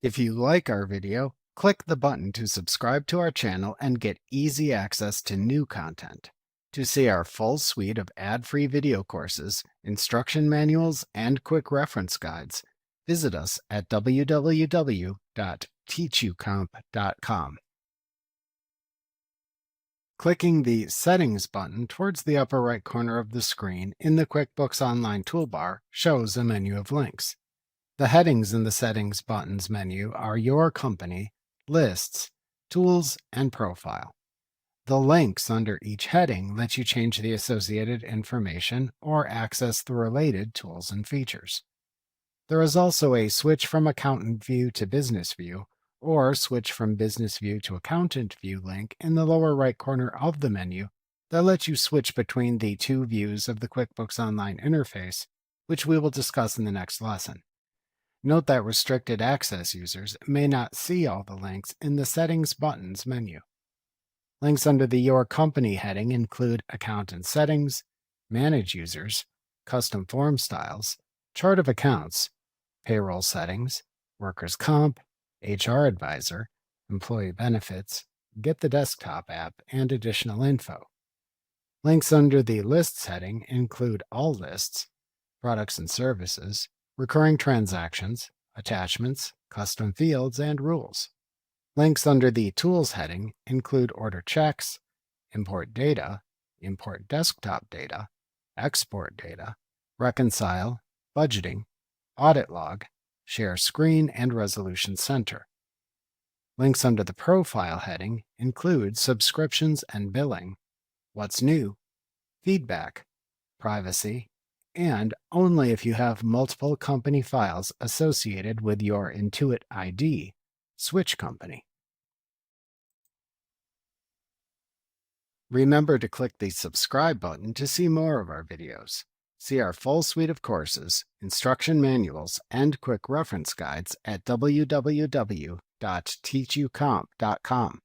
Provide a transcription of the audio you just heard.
If you like our video, click the button to subscribe to our channel and get easy access to new content. To see our full suite of ad-free video courses, instruction manuals, and quick reference guides, visit us at www.teachucomp.com. Clicking the Settings button towards the upper right corner of the screen in the QuickBooks Online toolbar shows a menu of links. The headings in the Settings buttons menu are Your Company, Lists, Tools, and Profile. The links under each heading let you change the associated information or access the related tools and features. There is also a Switch from Accountant View to Business View or Switch from Business View to Accountant View link in the lower right corner of the menu that lets you switch between the two views of the QuickBooks Online interface, which we will discuss in the next lesson. Note that restricted access users may not see all the links in the Settings buttons menu. Links under the Your Company heading include Accountant Settings, Manage Users, Custom Form Styles, Chart of Accounts, Payroll Settings, Workers' Comp, HR Advisor, Employee Benefits, Get the Desktop app, and additional info. Links under the Lists heading include All Lists, Products and Services, Recurring Transactions, Attachments, Custom Fields, and Rules. Links under the Tools heading include Order Checks, Import Data, Import Desktop Data, Export Data, Reconcile, Budgeting, Audit Log, Share Screen, and Resolution Center. Links under the Profile heading include Subscriptions and Billing, What's New, Feedback, Privacy, and only if you have multiple company files associated with your Intuit ID, switch company. Remember to click the subscribe button to see more of our videos. See our full suite of courses, instruction manuals, and quick reference guides at www.teachucomp.com.